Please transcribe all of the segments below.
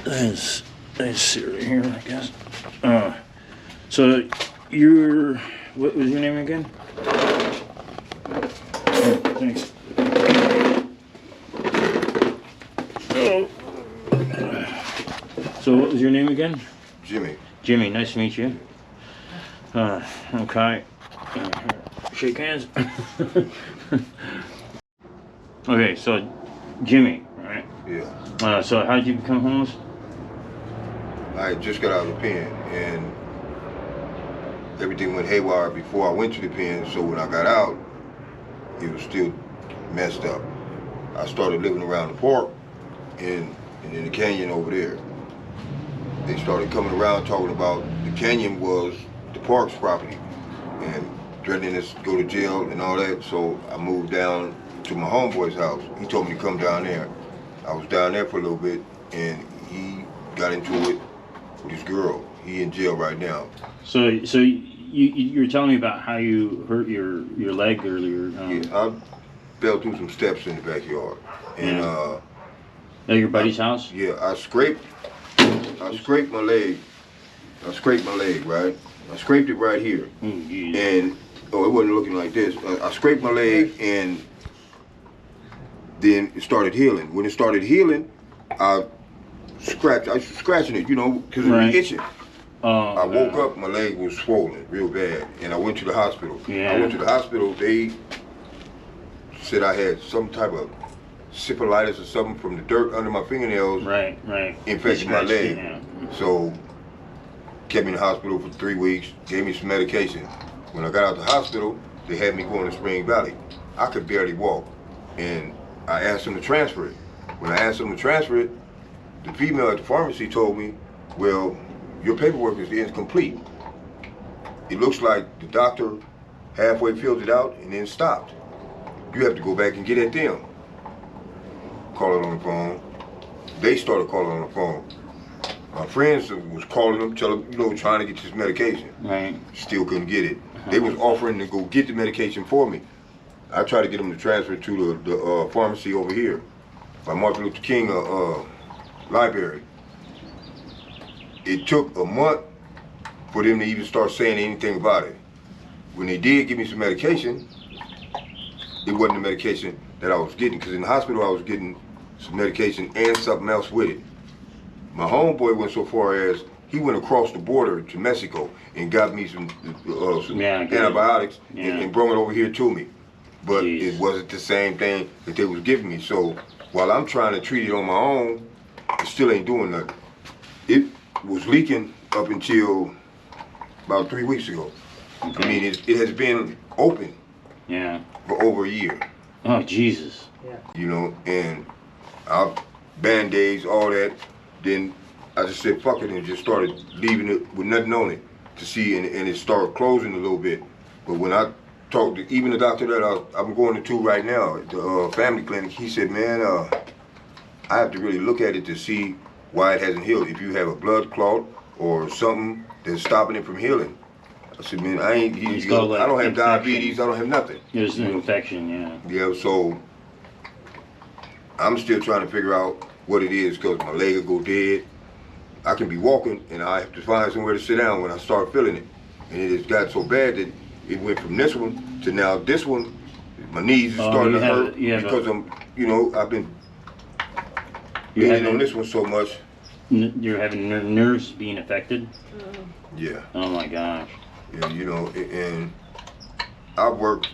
Let's see right here, I guess. So you're, what was your name again? Oh, thanks. Oh. So what was your name again? Jimmy. Jimmy, nice to meet you. Okay. Shake hands. Okay, so Jimmy, right? Yeah. So how did you become homeless? I just got out of the pen and everything went haywire before I went to the pen, so when I got out, it was still messed up. I started living around the park and in the canyon over there. They started coming around talking about the canyon was the park's property and threatening us to go to jail and all that, so I moved down to my homeboy's house. He told me to come down there. I was down there for a little bit and he got into it with his girl. He in jail right now. So you're telling me about how you hurt your leg earlier. Yeah, I fell through some steps in the backyard. And at your buddy's house? Yeah, I scraped my leg. I scraped my leg, right? I scraped it right here. And it wasn't looking like this. I scraped my leg and then it started healing. When it started healing, I was scratching it, you know, because it was itching. I woke up, my leg was swollen real bad, and I went to the hospital. Yeah. I went to the hospital, they said I had some type of syphilitis or something from the dirt under my fingernails. Right. Infected my leg. Yeah. So, kept me in the hospital for 3 weeks, gave me some medication. When I got out of the hospital, they had me going to Spring Valley. I could barely walk, and I asked them to transfer it. When I asked them to transfer it, the female at the pharmacy told me, well, your paperwork is incomplete. It looks like the doctor halfway filled it out and then stopped. You have to go back and get at them. Call it on the phone. They started calling on the phone. My friends was calling them, telling them, trying to get this medication. Right. Still couldn't get it. They was offering to go get the medication for me. I tried to get them to transfer to the pharmacy over here by Martin Luther King library. It took a month for them to even start saying anything about it. When they did give me some medication, it wasn't the medication that I was getting, because in the hospital I was getting some medication and something else with it. My homeboy went so far as he went across the border to Mexico and got me some antibiotics and brought it over here to me. But it wasn't the same thing that they was giving me. So while I'm trying to treat it on my own, it still ain't doing nothing. It was leaking up until about 3 weeks ago. I mean, it has been open for over a year. Oh, Jesus. Yeah. And I Band-Aids, all that. Then I just said, fuck it, and just started leaving it with nothing on it to see, and it started closing a little bit. But when I talked to even the doctor that I'm going to right now, the family clinic, he said, man, I have to really look at it to see why it hasn't healed. If you have a blood clot or something that's stopping it from healing. I said, man, I don't have diabetes, I don't have nothing. There's an infection, Yeah, so I'm still trying to figure out what it is, because my leg will go dead. I can be walking and I have to find somewhere to sit down when I start feeling it. And it has got so bad that it went from this one to now this one. My knees are starting to hurt because I've been leaning on this one so much. You're having nerves being affected? Yeah. Oh my gosh. Yeah, and I work,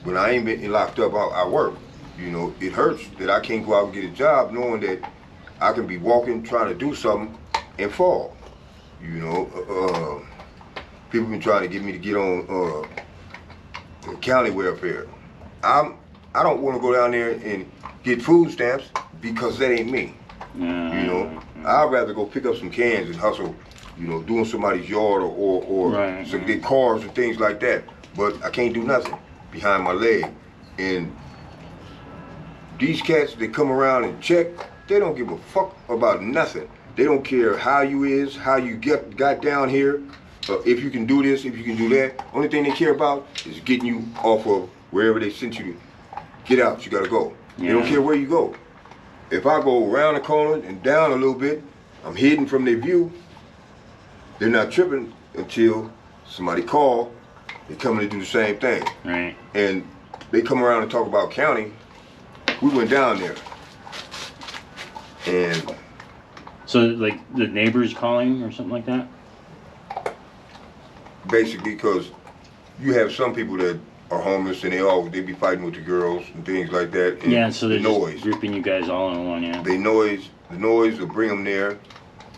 when I ain't been locked up, I work. It hurts that I can't go out and get a job knowing that I can be walking, trying to do something, and fall. People been trying to get me to get on county welfare. I don't want to go down there and get food stamps because that ain't me. I'd rather go pick up some cans and hustle, doing somebody's yard or some big cars and things like that. But I can't do nothing behind my leg. And these cats, they come around and check, they don't give a fuck about nothing. They don't care how you is, how you got down here, if you can do this, if you can do that. Only thing they care about is getting you off of wherever they sent you to get out. You gotta go. They don't care where you go. if I go around the corner and down a little bit, I'm hidden from their view. They're not tripping until somebody call. They're coming to do the same thing. Right. And they come around and talk about county. We went down there. And So like the neighbors calling or something like that? basically, because you have some people that are homeless and they be fighting with the girls and things like that. And Yeah, so they're the just noise. grouping you guys all in one, yeah. The noise will bring them there,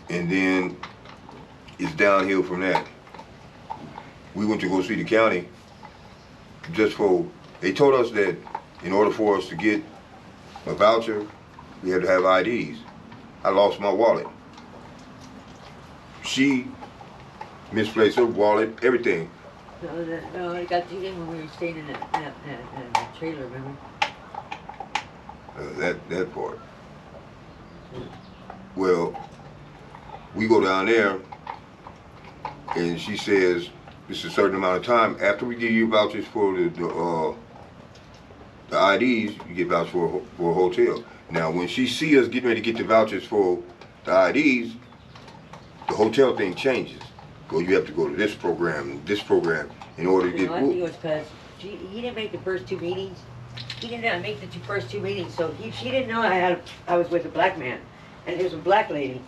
and then it's downhill from that. We went to go see the county they told us that in order for us to get a voucher, we had to have IDs. I lost my wallet. She misplaced her wallet, everything. No, I got you in when we were staying in that trailer, remember? That part. Well, we go down there, and she says it's a certain amount of time. After we give you vouchers for the IDs, you get vouchers for a hotel. Now, when she see us getting ready to get the vouchers for the IDs, the hotel thing changes. Well, you have to go to this program in order to get I think it booked. was because he didn't make the first two meetings. He did not make the first two meetings, so she didn't know I was with a black man, and it was a black lady.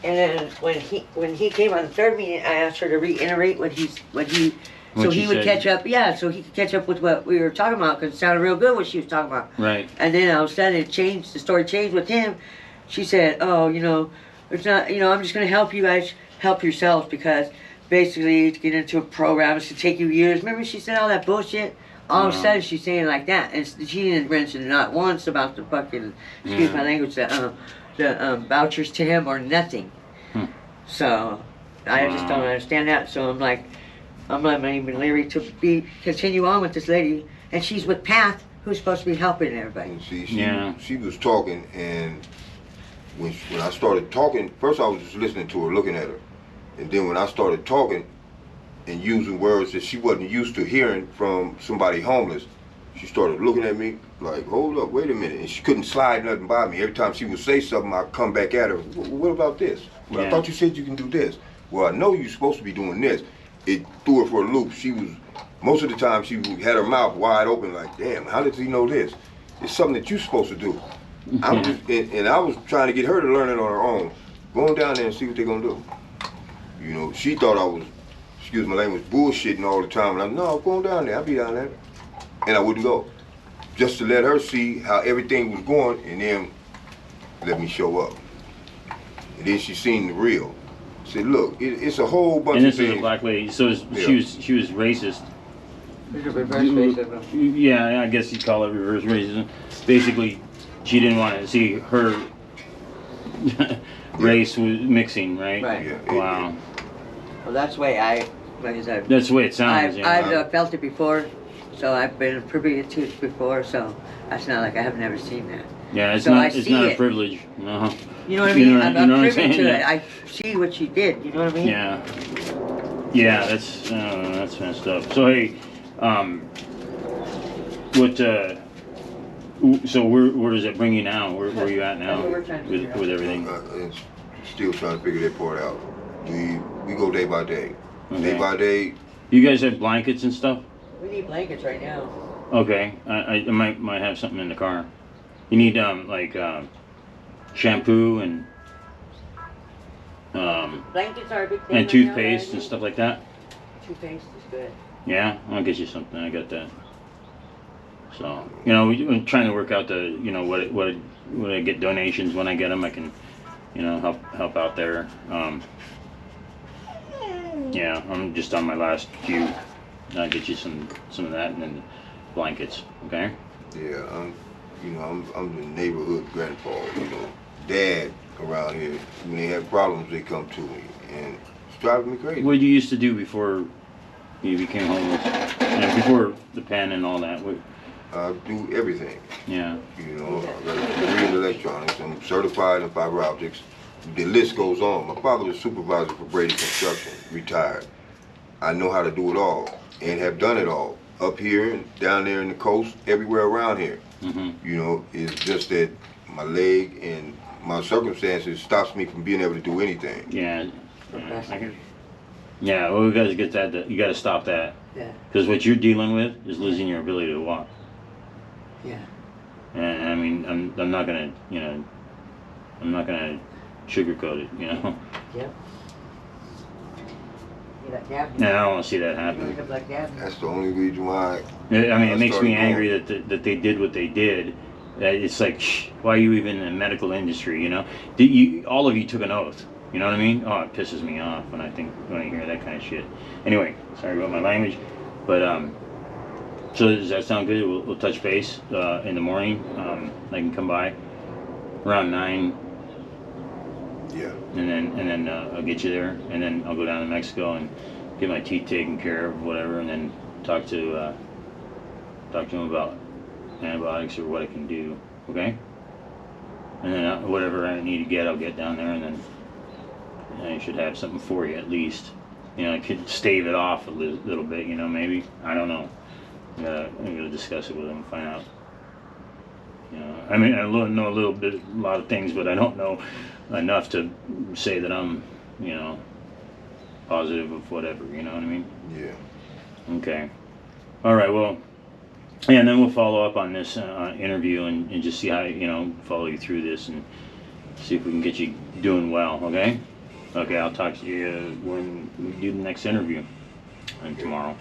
And then when he came on the third meeting, I asked her to reiterate what he What he she would said. catch up. Yeah, so he could catch up with what we were talking about because it sounded real good what she was talking about. Right. And then all of a sudden it changed. The story changed with him. She said, "Oh, it's not. I'm just gonna help you guys help yourselves because basically to get into a program is to take you years." Remember she said all that bullshit. All of a sudden she's saying like that, and she didn't mention not once about the fucking excuse my language the vouchers to him or nothing. So I just don't understand that. So I'm like, I'm not even leery to continue on with this lady, and she's with Path, who's supposed to be helping everybody. And see, Yeah. she was talking, and when I started talking, first I was just listening to her, looking at her, and then when I started talking and using words that she wasn't used to hearing from somebody homeless, she started looking at me like, hold up, wait a minute, and she couldn't slide nothing by me. Every time she would say something, I'd come back at her, what about this? Well, Yeah. I thought you said you can do this. Well, I know you're supposed to be doing this. It threw her for a loop. Most of the time she had her mouth wide open like, damn, how did he know this? It's something that you're supposed to do. I was trying to get her to learn it on her own. Going down there and see what they're gonna do. She thought I was, excuse my language, bullshitting all the time. And I'm, no, I'm going down there, I'll be down there. And I wouldn't go. Just to let her see how everything was going and then let me show up. And then she seen the real. Said, look, it's a whole bunch And of this is things. a black lady, so she was racist. Reverse Yeah, I guess you'd call it reverse racism. Basically, she didn't want to see her race was mixing, right? Right. Yeah, Wow. Well, that's the way like I said, That's the way it sounds. I've felt it before, so I've been privy to it before, so that's not like I have never seen that. Yeah, it's So I not. It's see not a it. privilege. No. You know what I mean? You know I'm what I'm privy saying? to it. Yeah. I see what she did. You know what I mean? Yeah. Yeah, that's messed up. So hey, so where does it bring you now? Where are you at now That's what we're trying to figure out. with everything? And still trying to figure that part out. We go day by day. Okay. Day by day. You guys have blankets and stuff? We need blankets right now. Okay, I might have something in the car. You need shampoo and Blankets are a big thing. and right toothpaste now, and stuff like that. Toothpaste is good. Yeah, I'll get you something. I got that. So we're trying to work out the what I get donations when I get them. I can help out there. Yeah, I'm just on my last few. I'll get you some of that and then blankets. Okay. Yeah, I'm the neighborhood grandpa. Dad around here. When they have problems, they come to me, and it's driving me crazy. What did you used to do before you became homeless? Before the pen and all that. I do everything. Yeah. I got a degree in electronics. I'm certified in fiber optics. The list goes on. My father was supervisor for Brady Construction, retired. I know how to do it all and have done it all. up here and down there in the coast, everywhere around here. Mhm. You know, it's just that my leg and my circumstances stops me from being able to do anything. Yeah. Yeah. Well, we got to get that. You got to stop that. Yeah. Because what you're dealing with is losing your ability to walk. Yeah. And I mean, I'm not gonna, I'm not gonna sugarcoat it, Yep. You like Dabney? And I don't want to see that You happen. end up like Dabney. That's the only reason why. I mean, I it makes me started angry that they did what they did. That it's like, why are you even in the medical industry? All of you took an oath. You know what I mean? Oh, it pisses me off when I hear that kind of shit. Anyway, sorry about my language, but so does that sound good? We'll touch base in the morning. I can come by around 9. Yeah. And then I'll get you there, and then I'll go down to Mexico and get my teeth taken care of, whatever, and then talk to him about antibiotics or what I can do. Okay. And then whatever I need to get, I'll get down there, and then I should have something for you at least. I could stave it off a little bit. Maybe I don't know. I'm gonna discuss it with him and find out. I mean, I know a lot of things, but I don't know enough to say that I'm, positive of whatever. You know what I mean? Yeah. Okay. All right. Well, yeah, and then we'll follow up on this interview and just see how follow you through this and see if we can get you doing well. Okay. Okay. I'll talk to you when we do the next interview and tomorrow.